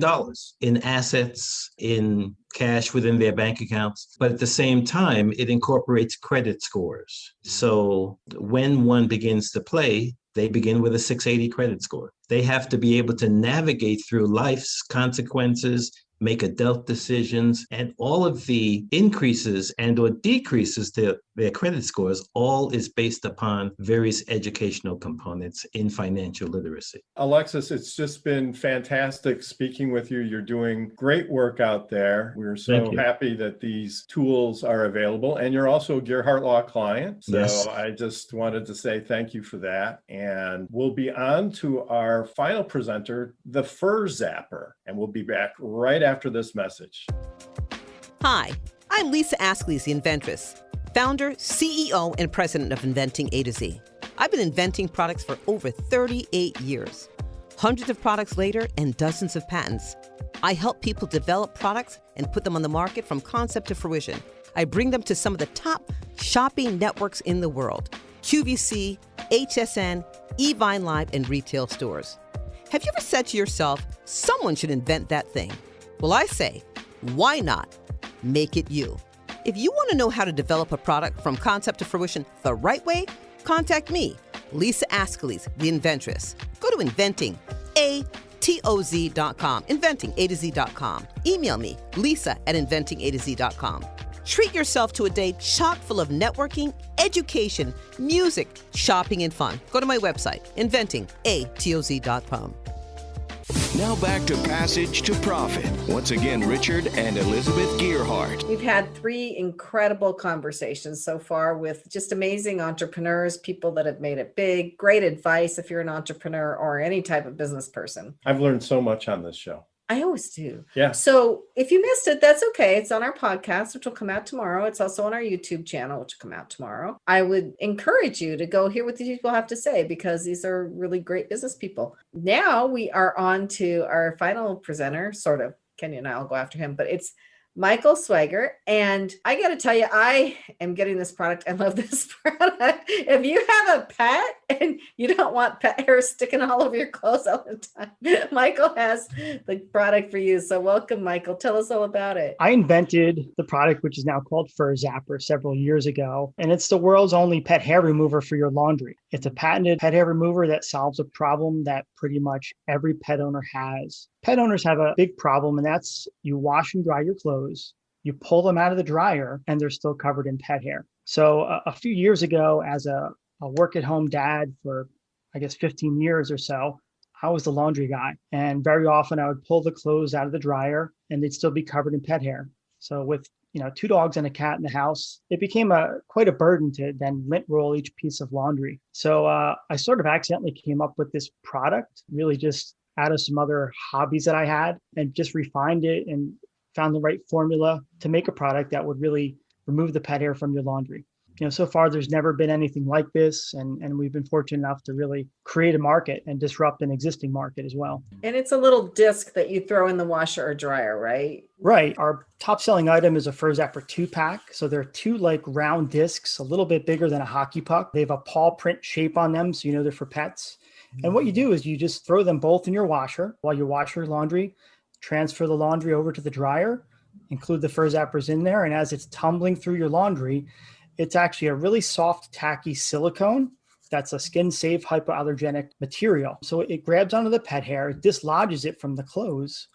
Speaker 3: in assets, in cash within their bank accounts. But at the same time, it incorporates credit scores. So when one begins to play, they begin with a 680 credit score. They have to be able to navigate through life's consequences, make adult decisions, and all of the increases and or decreases to their credit scores all is based upon various educational components in financial literacy.
Speaker 4: Alexis, it's just been fantastic speaking with you. You're doing great work out there. We're so happy that these tools are available. And you're also a Gerhardt Law client. So
Speaker 3: Yes.
Speaker 4: I just wanted to say thank you for that. And we'll be on to our final presenter, the Fur Zapper. And we'll be back right after this message.
Speaker 9: Hi, I'm Lisa Askley's the inventress, founder, CEO, and president of Inventing A to Z. I've been inventing products for over 38 years. Hundreds of products later and dozens of patents. I help people develop products and put them on the market from concept to fruition. I bring them to some of the top shopping networks in the world: QVC, HSN, eVine Live, and retail stores. Have you ever said to yourself, someone should invent that thing? Well, I say, why not? Make it you. If you want to know how to develop a product from concept to fruition the right way, contact me, Lisa Askley's the inventress. Go to inventingatoz.com, inventingatoz.com. Email me, lisa@inventingatoz.com. Treat yourself to a day chock full of networking, education, music, shopping, and fun. Go to my website, inventingatoz.com.
Speaker 6: Now back to Passage to Profit. Once again, Richard and Elizabeth Gearhart.
Speaker 5: We've had 3 incredible conversations so far with just amazing entrepreneurs, people that have made it big. Great advice if you're an entrepreneur or any type of business person.
Speaker 4: I've learned so much on this show.
Speaker 5: I always do.
Speaker 4: Yeah.
Speaker 5: So if you missed it, that's okay. It's on our podcast, which will come out tomorrow. It's also on our YouTube channel, which will come out tomorrow. I would encourage you to go hear what these people have to say, because these are really great business people. Now we are on to our final presenter, sort of. Kenny and I will go after him, but it's Michael Sweigart. And I got to tell you, I am getting this product. I love this product. If you have a pet and you don't want pet hair sticking all over your clothes all the time, Michael has the product for you. So welcome, Michael. Tell us all about it.
Speaker 7: I invented the product, which is now called Fur Zapper, several years ago, and it's the world's only pet hair remover for your laundry. It's a patented pet hair remover that solves a problem that pretty much every pet owner has. Pet owners have a big problem, and that's you wash and dry your clothes, you pull them out of the dryer, and they're still covered in pet hair. So a few years ago, as a work-at-home dad for, I guess, 15 years or so, I was the laundry guy. And very often I would pull the clothes out of the dryer, and they'd still be covered in pet hair. So with 2 dogs and a cat in the house, it became quite a burden to then lint roll each piece of laundry. So I sort of accidentally came up with this product, really just out of some other hobbies that I had, and just refined it and found the right formula to make a product that would really remove the pet hair from your laundry. So far there's never been anything like this. And we've been fortunate enough to really create a market and disrupt an existing market as well.
Speaker 5: And it's a little disc that you throw in the washer or dryer, right?
Speaker 7: Right. Our top selling item is a Fur Zapper 2-pack. So they're two like round discs, a little bit bigger than a hockey puck. They have a paw print shape on them, so they're for pets. And what you do is you just throw them both in your washer while you wash your laundry, transfer the laundry over to the dryer, include the Fur Zappers in there. And as it's tumbling through your laundry, it's actually a really soft, tacky silicone that's a skin-safe, hypoallergenic material. So it grabs onto the pet hair, it dislodges it from the clothes,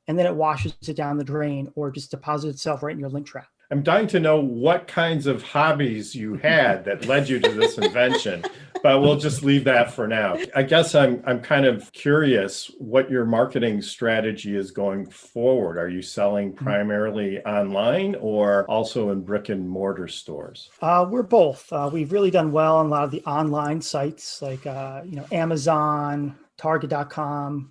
Speaker 7: and then it washes it down the drain or just deposits itself right in your lint trap.
Speaker 4: I'm dying to know what kinds of hobbies you had that led you to this invention, but we'll just leave that for now. I guess I'm kind of curious what your marketing strategy is going forward. Are you selling primarily online or also in brick and mortar stores?
Speaker 7: We're both. We've really done well on a lot of the online sites like Amazon, Target.com,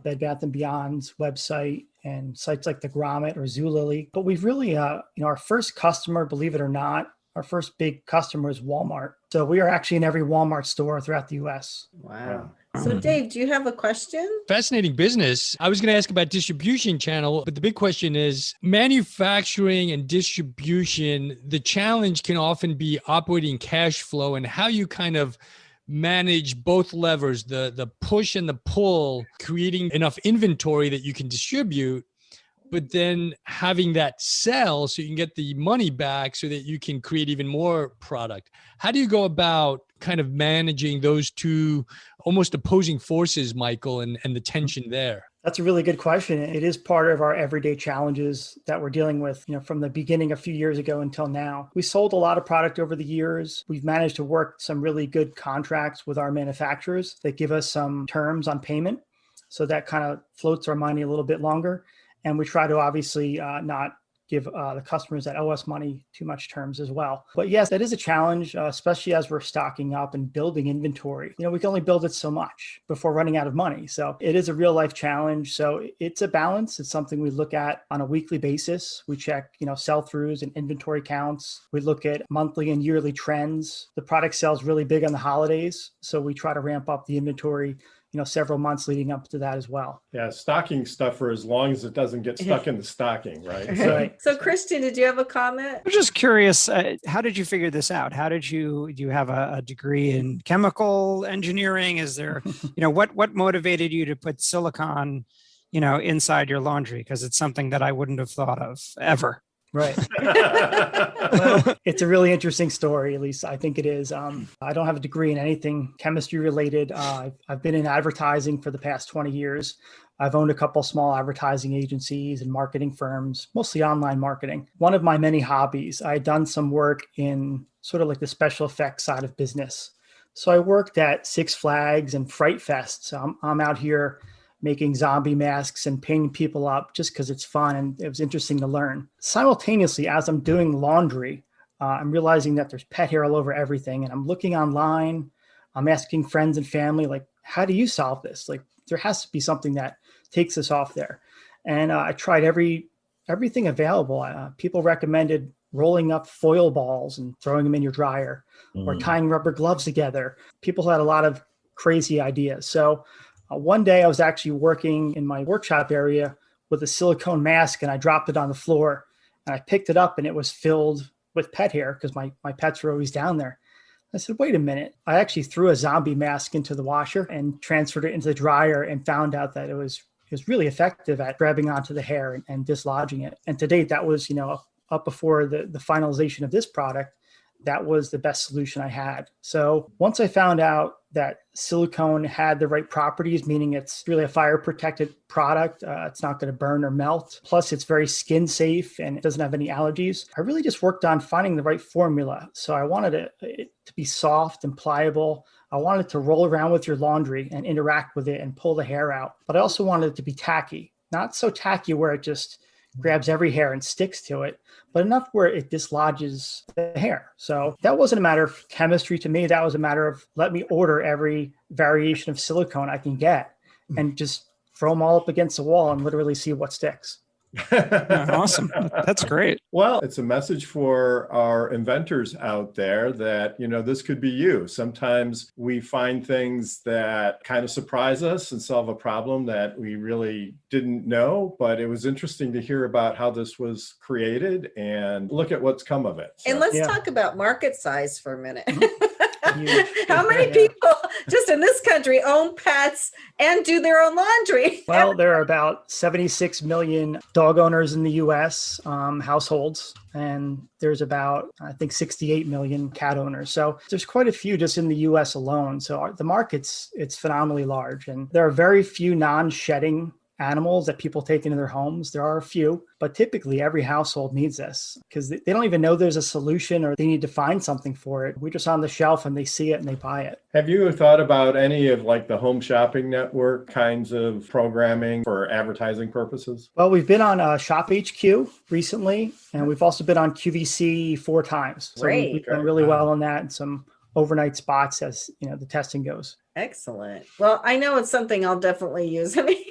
Speaker 7: Bed Bath & Beyond's website, and sites like the Grommet or Zulily. But we've really, our first customer, believe it or not, our first big customer is Walmart. So we are actually in every Walmart store throughout the US.
Speaker 5: Wow. So Dave, do you have a question?
Speaker 1: Fascinating business. I was going to ask about distribution channel, but the big question is manufacturing and distribution. The challenge can often be operating cash flow and how you kind of manage both levers, the push and the pull, creating enough inventory that you can distribute, but then having that sell so you can get the money back so that you can create even more product. How do you go about kind of managing those two almost opposing forces, Michael, and the tension there?
Speaker 7: That's a really good question. It is part of our everyday challenges that we're dealing with, from the beginning a few years ago until now. We sold a lot of product over the years. We've managed to work some really good contracts with our manufacturers that give us some terms on payment. So that kind of floats our money a little bit longer. And we try to obviously not give the customers that owe us money too much terms as well. But yes, that is a challenge, especially as we're stocking up and building inventory. We can only build it so much before running out of money. So it is a real life challenge. So it's a balance. It's something we look at on a weekly basis. We check, sell-throughs and inventory counts. We look at monthly and yearly trends. The product sells really big on the holidays. So we try to ramp up the inventory several months leading up to that as well.
Speaker 4: Yeah, stocking stuff for as long as it doesn't get stuck in the stocking, right?
Speaker 7: Right.
Speaker 5: So Christian, did you have a comment?
Speaker 2: I'm just curious, how did you figure this out? Do you have a degree in chemical engineering? Is there, what motivated you to put silicone, inside your laundry? Because it's something that I wouldn't have thought of ever.
Speaker 7: Right. Well, it's a really interesting story, at least I think it is. I don't have a degree in anything chemistry related. I've been in advertising for the past 20 years. I've owned a couple small advertising agencies and marketing firms, mostly online marketing. One of my many hobbies, I had done some work in sort of like the special effects side of business. So I worked at Six Flags and Fright Fest. So I'm out here making zombie masks and painting people up just because it's fun and it was interesting to learn. Simultaneously, as I'm doing laundry, I'm realizing that there's pet hair all over everything. And I'm looking online, I'm asking friends and family, like, how do you solve this? Like, there has to be something that takes this off there. And I tried everything available. People recommended rolling up foil balls and throwing them in your dryer or tying rubber gloves together. People had a lot of crazy ideas. So one day I was actually working in my workshop area with a silicone mask and I dropped it on the floor and I picked it up and it was filled with pet hair because my pets were always down there. I said, wait a minute. I actually threw a zombie mask into the washer and transferred it into the dryer and found out that it was really effective at grabbing onto the hair and dislodging it. And to date, that was, up before the finalization of this product, that was the best solution I had. So once I found out that silicone had the right properties, meaning it's really a fire protected product, it's not going to burn or melt, plus it's very skin safe and it doesn't have any allergies, I really just worked on finding the right formula. So I wanted it to be soft and pliable. I wanted it to roll around with your laundry and interact with it and pull the hair out. But I also wanted it to be tacky, not so tacky where it just grabs every hair and sticks to it, but enough where it dislodges the hair. So that wasn't a matter of chemistry to me. That was a matter of let me order every variation of silicone I can get and just throw them all up against the wall and literally see what sticks.
Speaker 2: Awesome. That's great.
Speaker 4: Well, it's a message for our inventors out there that, this could be you. Sometimes we find things that kind of surprise us and solve a problem that we really didn't know, but it was interesting to hear about how this was created and look at what's come of it.
Speaker 5: And let's talk about market size for a minute.
Speaker 7: How
Speaker 5: many people just in this country own pets and do their own laundry?
Speaker 7: Well, there are about 76 million dog owners in the U.S. Households, and there's about, I think, 68 million cat owners. So there's quite a few just in the U.S. alone. So the it's phenomenally large, and there are very few non-shedding animals that people take into their homes. There are a few, but typically every household needs this because they don't even know there's a solution or they need to find something for it. We're just on the shelf and they see it and they buy it.
Speaker 4: Have you thought about any of the Home Shopping Network kinds of programming for advertising purposes?
Speaker 7: Well, we've been on Shop HQ recently, and we've also been on QVC 4 times. So
Speaker 5: Great.
Speaker 7: we've done really well on that and some overnight spots as the testing goes.
Speaker 5: Excellent. Well, I know it's something I'll definitely use. I mean,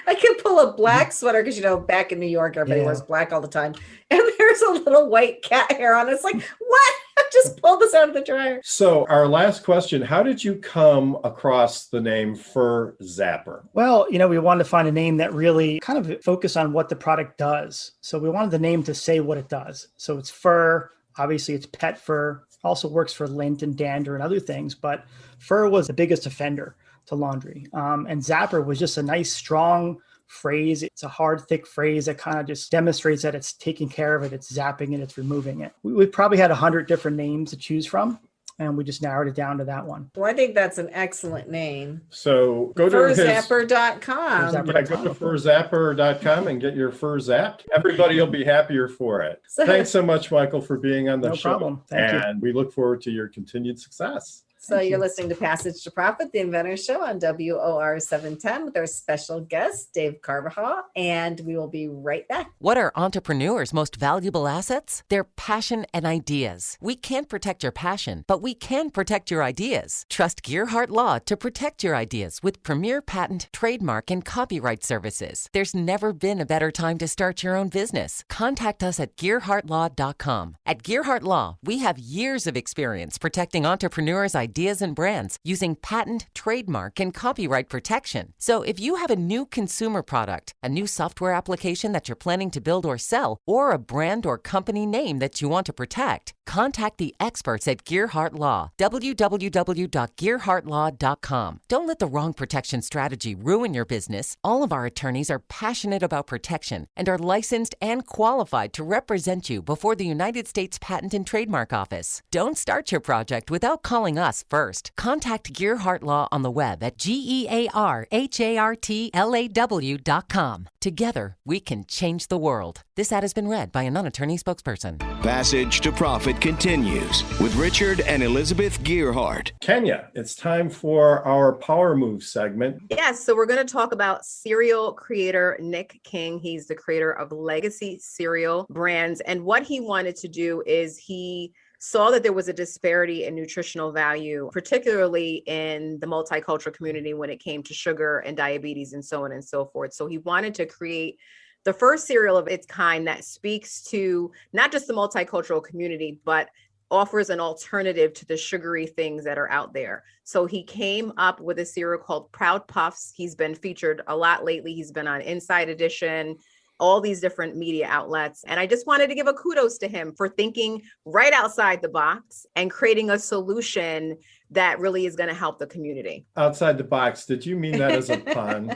Speaker 5: I can pull a black sweater because, back in New York, everybody wears black all the time. And there's a little white cat hair on it. It's like, what? I just pulled this out of the dryer.
Speaker 4: So our last question, how did you come across the name Fur Zapper?
Speaker 7: Well, we wanted to find a name that really kind of focused on what the product does. So we wanted the name to say what it does. So it's fur. Obviously, it's pet fur. Also works for lint and dander and other things, but fur was the biggest offender to laundry. And Zapper was just a nice, strong phrase. It's a hard, thick phrase that kind of just demonstrates that it's taking care of it. It's zapping it. It's removing it. We probably had 100 different names to choose from, and we just narrowed it down to that one.
Speaker 5: Well, I think that's an excellent name.
Speaker 4: So go to
Speaker 5: FurZapper.com.
Speaker 4: go to FurZapper.com and get your fur zapped. Everybody will be happier for it. Thanks so much, Michael, for being on the show.
Speaker 7: No problem. Thank you.
Speaker 4: And we look forward to your continued success.
Speaker 5: So you're listening to Passage to Profit, the Inventor Show on WOR 710 with our special guest, Dave Carvajal, and we will be right back.
Speaker 8: What are entrepreneurs' most valuable assets? Their passion and ideas. We can't protect your passion, but we can protect your ideas. Trust Gearhart Law to protect your ideas with premier patent, trademark, and copyright services. There's never been a better time to start your own business. Contact us at GearhartLaw.com. At Gearhart Law, we have years of experience protecting entrepreneurs' ideas and brands using patent, trademark, and copyright protection. So if you have a new consumer product, a new software application that you're planning to build or sell, or a brand or company name that you want to protect, contact the experts at Gearhart Law, www.gearhartlaw.com. Don't let the wrong protection strategy ruin your business. All of our attorneys are passionate about protection and are licensed and qualified to represent you before the United States Patent and Trademark Office. Don't start your project without calling us first. Contact Gearhart Law on the web at GearhartLaw.com. Together, we can change the world. This ad has been read by a non-attorney spokesperson.
Speaker 6: Passage to Profit continues with Richard and Elizabeth Gearhart.
Speaker 4: Kenya, it's time for our Power Move segment.
Speaker 10: Yes, so we're going to talk about cereal creator Nick King. He's the creator of Legacy Cereal Brands. And what he wanted to do is he saw that there was a disparity in nutritional value, particularly in the multicultural community when it came to sugar and diabetes and so on and so forth. So he wanted to create the first cereal of its kind that speaks to not just the multicultural community, but offers an alternative to the sugary things that are out there. So he came up with a cereal called Proud Puffs. He's been featured a lot lately. He's been on Inside Edition, all these different media outlets. And I just wanted to give a kudos to him for thinking right outside the box and creating a solution that really is going to help the community.
Speaker 4: Outside the box, did you mean that as a pun?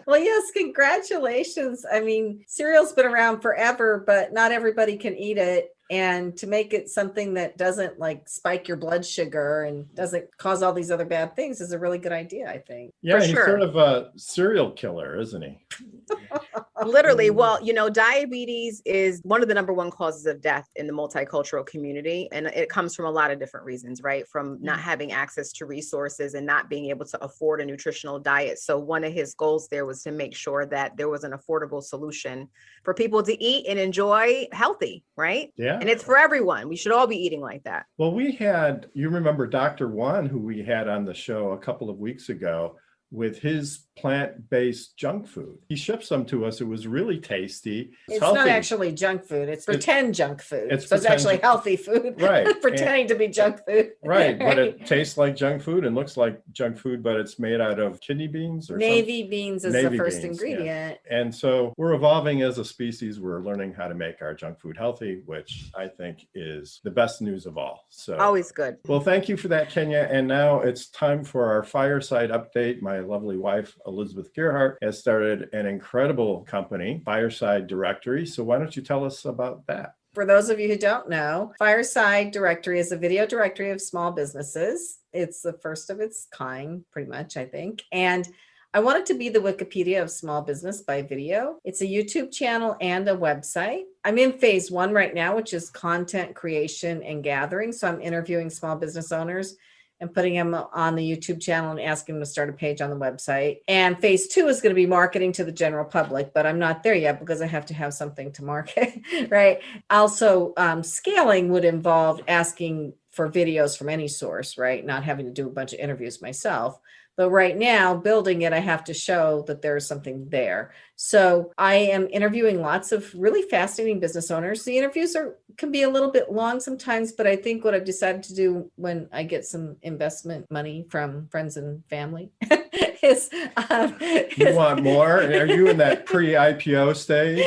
Speaker 5: Well, yes, congratulations. I mean, cereal's been around forever, but not everybody can eat it. And to make it something that doesn't spike your blood sugar and doesn't cause all these other bad things is a really good idea, I think.
Speaker 4: Yeah,
Speaker 10: For
Speaker 4: he's
Speaker 10: sure.
Speaker 4: sort of a serial killer, isn't he?
Speaker 10: Literally. Well, diabetes is one of the number one causes of death in the multicultural community. And it comes from a lot of different reasons, right? From not having access to resources and not being able to afford a nutritional diet. So one of his goals there was to make sure that there was an affordable solution for people to eat and enjoy healthy, right?
Speaker 4: Yeah.
Speaker 10: And it's for everyone. We should all be eating like that.
Speaker 4: Well, you remember Dr. Juan, who we had on the show a couple of weeks ago, with his plant-based junk food. He shipped some to us. It was really tasty.
Speaker 5: It's
Speaker 4: healthy.
Speaker 5: not actually junk food. It's pretend junk food.
Speaker 4: It's
Speaker 5: so it's actually healthy food.
Speaker 4: Right.
Speaker 5: Pretending to be junk food.
Speaker 4: Right. But it tastes like junk food and looks like junk food, but it's made out of kidney beans or
Speaker 5: navy beans is
Speaker 4: navy
Speaker 5: the first
Speaker 4: beans,
Speaker 5: ingredient.
Speaker 4: Yeah. And so we're evolving as a species. We're learning how to make our junk food healthy, which I think is the best news of all. So
Speaker 10: Always good.
Speaker 4: Well, thank you for that, Kenya. And now it's time for our fireside update. My lovely wife, Elizabeth Gerhardt, has started an incredible company, Fireside Directory. So why don't you tell us about that?
Speaker 5: For those of you who don't know, Fireside Directory is a video directory of small businesses. It's the first of its kind, pretty much, I think. And I want it to be the Wikipedia of small business by video. It's a YouTube channel and a website. I'm in phase 1 right now, which is content creation and gathering. So I'm interviewing small business owners and putting them on the YouTube channel and asking them to start a page on the website. And phase 2 is going to be marketing to the general public, but I'm not there yet because I have to have something to market, right? Also, scaling would involve asking for videos from any source, right? Not having to do a bunch of interviews myself. But right now, building it, I have to show that there's something there. So I am interviewing lots of really fascinating business owners. The interviews can be a little bit long sometimes, but I think what I've decided to do when I get some investment money from friends and family is...
Speaker 4: you want more? Are you in that pre-IPO stage?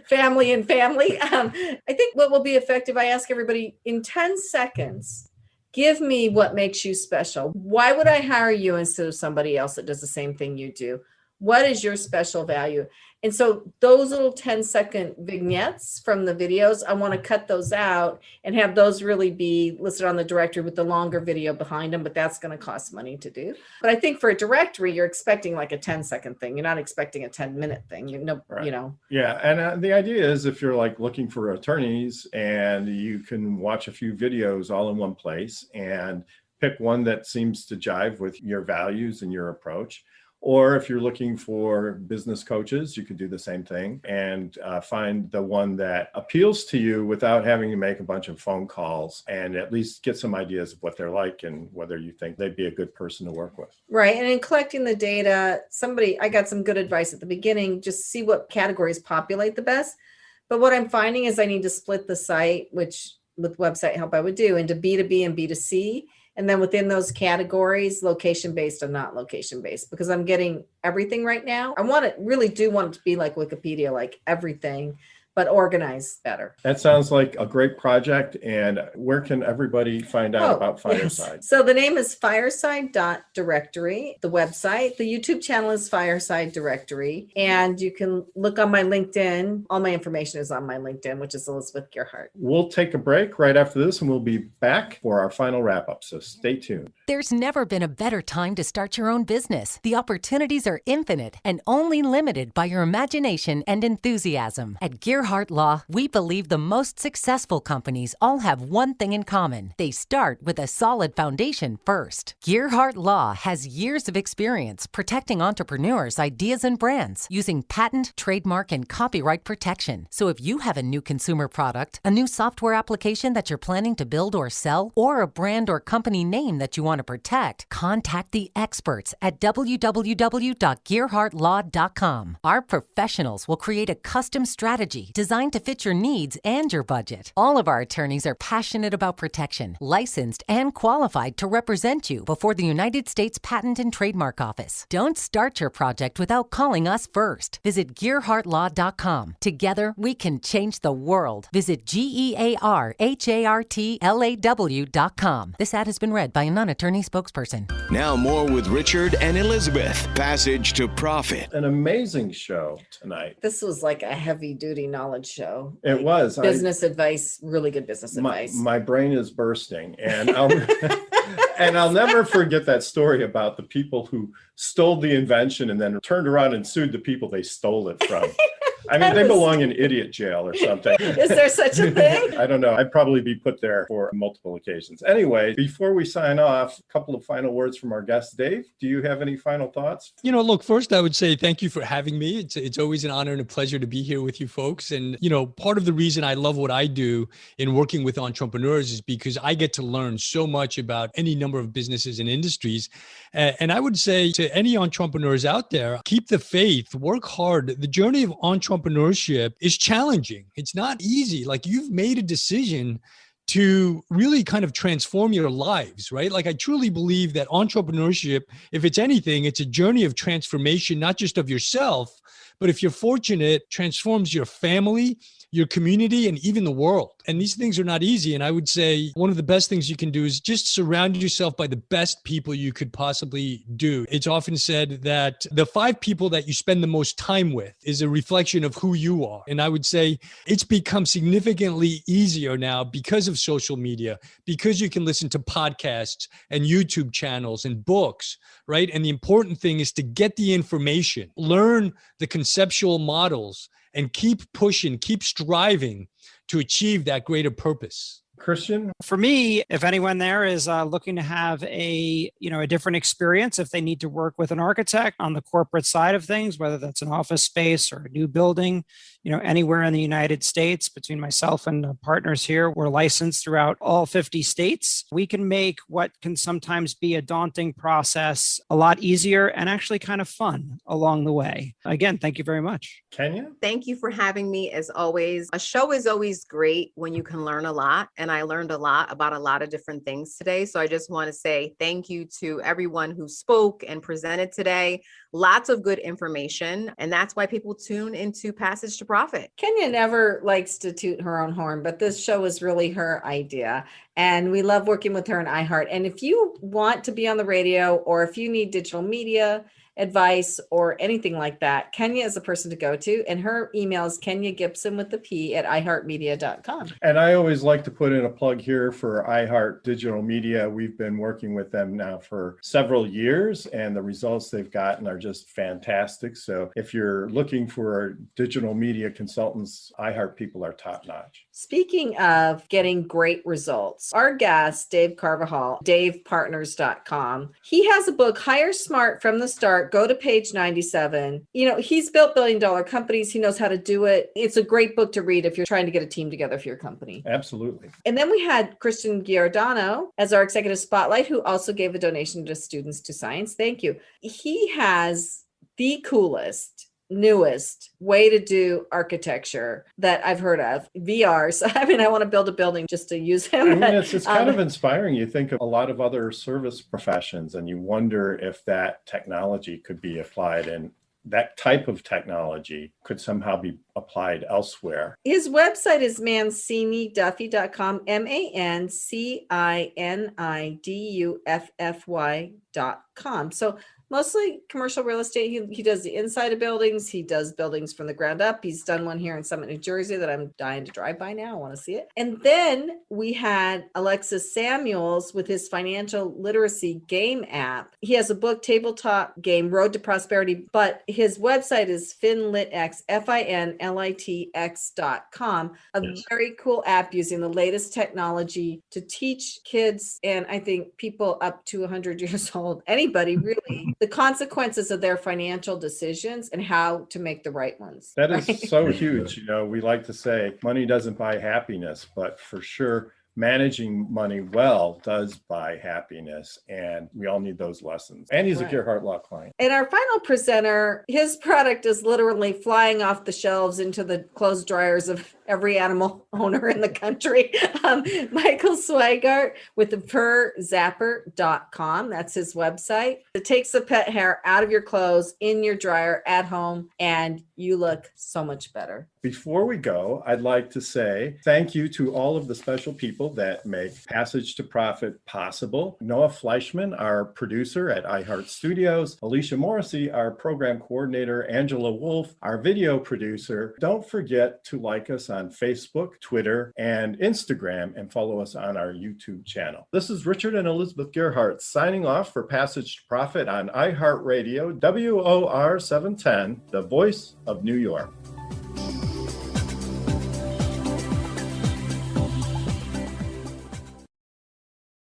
Speaker 5: Family and family. I think what will be effective, I ask everybody in 10 seconds, give me what makes you special. Why would I hire you instead of somebody else that does the same thing you do? What is your special value? And so those little 10-second vignettes from the videos, I want to cut those out and have those really be listed on the directory with the longer video behind them, but that's going to cost money to do. But I think for a directory, you're expecting like a 10-second thing. You're not expecting a 10-minute thing,
Speaker 4: Right.
Speaker 5: you know.
Speaker 4: Yeah. And the idea is if you're like looking for attorneys and you can watch a few videos all in one place and pick one that seems to jive with your values and your approach. Or if you're looking for business coaches, you could do the same thing and find the one that appeals to you without having to make a bunch of phone calls and at least get some ideas of what they're like and whether you think they'd be a good person to work with.
Speaker 5: Right. And in collecting the data, I got some good advice at the beginning, just see what categories populate the best. But what I'm finding is I need to split the site, which with website help I would do, into B2B and B2C. And then within those categories, location-based or not location-based, because I'm getting everything right now. I really do want it to be like Wikipedia, like everything, but organized better.
Speaker 4: That sounds like a great project. And where can everybody find out about Fireside?
Speaker 5: Yes. So the name is fireside.directory, the website. The YouTube channel is Fireside Directory. And you can look on my LinkedIn. All my information is on my LinkedIn, which is Elizabeth Gerhardt.
Speaker 4: We'll take a break right after this and we'll be back for our final wrap-up. So stay tuned.
Speaker 8: There's never been a better time to start your own business. The opportunities are infinite and only limited by your imagination and enthusiasm. At Gerhardt Law, we believe the most successful companies all have one thing in common. They start with a solid foundation first. Gerhardt Law has years of experience protecting entrepreneurs' ideas and brands using patent, trademark, and copyright protection. So if you have a new consumer product, a new software application that you're planning to build or sell, or a brand or company name that you want to protect, contact the experts at www.gerhardtlaw.com. Our professionals will create a custom strategy designed to fit your needs and your budget. All of our attorneys are passionate about protection, licensed and qualified to represent you before the United States Patent and Trademark Office. Don't start your project without calling us first. Visit GerhardtLaw.com. Together, we can change the world. Visit GerhardtLaw.com. This ad has been read by a non-attorney spokesperson.
Speaker 6: Now more with Richard and Elizabeth. Passage to Profit.
Speaker 4: An amazing show tonight.
Speaker 5: This was like a heavy-duty knowledge show.
Speaker 4: It was.
Speaker 5: Business advice, really good business advice.
Speaker 4: My brain is bursting. And I'll never forget that story about the people who stole the invention and then turned around and sued the people they stole it from. I mean, they belong in idiot jail or something.
Speaker 5: Is there such a thing?
Speaker 4: I don't know. I'd probably be put there for multiple occasions. Anyway, before we sign off, a couple of final words from our guest, Dave. Do you have any final thoughts?
Speaker 1: Look, first I would say thank you for having me. It's always an honor and a pleasure to be here with you folks. And, part of the reason I love what I do in working with entrepreneurs is because I get to learn so much about any number of businesses and industries. And I would say to any entrepreneurs out there, keep the faith, work hard. The journey of entrepreneurship is challenging. It's not easy. Like, you've made a decision to really kind of transform your lives, right? Like, I truly believe that entrepreneurship, if it's anything, it's a journey of transformation, not just of yourself, but if you're fortunate, transforms your family, your community, and even the world. And these things are not easy. And I would say one of the best things you can do is just surround yourself by the best people you could possibly do. It's often said that the 5 people that you spend the most time with is a reflection of who you are. And I would say it's become significantly easier now because of social media, because you can listen to podcasts and YouTube channels and books, right? And the important thing is to get the information, learn the conceptual models, and keep pushing, keep striving to achieve that greater purpose.
Speaker 4: Christian?
Speaker 2: For me, if anyone there is looking to have a different experience, if they need to work with an architect on the corporate side of things, whether that's an office space or a new building, anywhere in the United States, between myself and partners here, we're licensed throughout all 50 states. We can make what can sometimes be a daunting process a lot easier and actually kind of fun along the way. Again, thank you very much.
Speaker 4: Kenya?
Speaker 10: Thank you for having me as always. A show is always great when you can learn a lot. And I learned a lot about a lot of different things today. So I just want to say thank you to everyone who spoke and presented today. Lots of good information. And that's why people tune into Passage to Profit.
Speaker 5: Kenya never likes to toot her own horn, but this show is really her idea. And we love working with her in iHeart. And if you want to be on the radio, or if you need digital media advice or anything like that, Kenya is a person to go to. And her email is kenyagibson with the P at iHeartMedia.com.
Speaker 4: And I always like to put in a plug here for iHeart Digital Media. We've been working with them now for several years, and the results they've gotten are just fantastic. So if you're looking for digital media consultants, iHeart people are top notch.
Speaker 5: Speaking of getting great results, our guest, Dave Carvajal, DavePartners.com, he has a book, Hire Smart from the Start. Go to page 97. He's built billion-dollar companies. He knows how to do it. It's a great book to read if you're trying to get a team together for your company.
Speaker 4: Absolutely.
Speaker 5: And then we had Christian Giordano as our executive spotlight, who also gave a donation to Students to Science. Thank you. He has the coolest, newest way to do architecture that I've heard of. VR. So, I want to build a building just to use him.
Speaker 4: It's kind of inspiring. You think of a lot of other service professions and you wonder if that technology could be applied, and that type of technology could somehow be applied elsewhere.
Speaker 5: His website is manciniduffy.com, manciniduffy.com. So mostly commercial real estate. He does the inside of buildings. He does buildings from the ground up. He's done one here in Summit, New Jersey that I'm dying to drive by now. I want to see it. And then we had AlexisSamuels with his financial literacy game app. He has a book, Tabletop Game, Road to Prosperity, but his website is FinLitX, FinLitX.com, a very cool app using the latest technology to teach kids, and I think people up to 100 years old, anybody really, the consequences of their financial decisions and how to make the right ones.
Speaker 4: That is so huge. We like to say money doesn't buy happiness, but for sure, managing money well does buy happiness, and we all need those lessons. And he's a Gerhardt Law client.
Speaker 5: And our final presenter, his product is literally flying off the shelves into the clothes dryers of every animal owner in the country. Michael Sweigart with the FurZapper.com. That's his website. It takes the pet hair out of your clothes, in your dryer, at home, and you look so much better.
Speaker 4: Before we go, I'd like to say thank you to all of the special people that make Passage to Profit possible. Noah Fleischman, our producer at iHeart Studios, Alicia Morrissey, our program coordinator, Angela Wolf, our video producer. Don't forget to like us on Facebook, Twitter, and Instagram, and follow us on our YouTube channel. This is Richard and Elizabeth Gerhardt signing off for Passage to Profit on iHeartRadio, WOR 710, the voice of New York.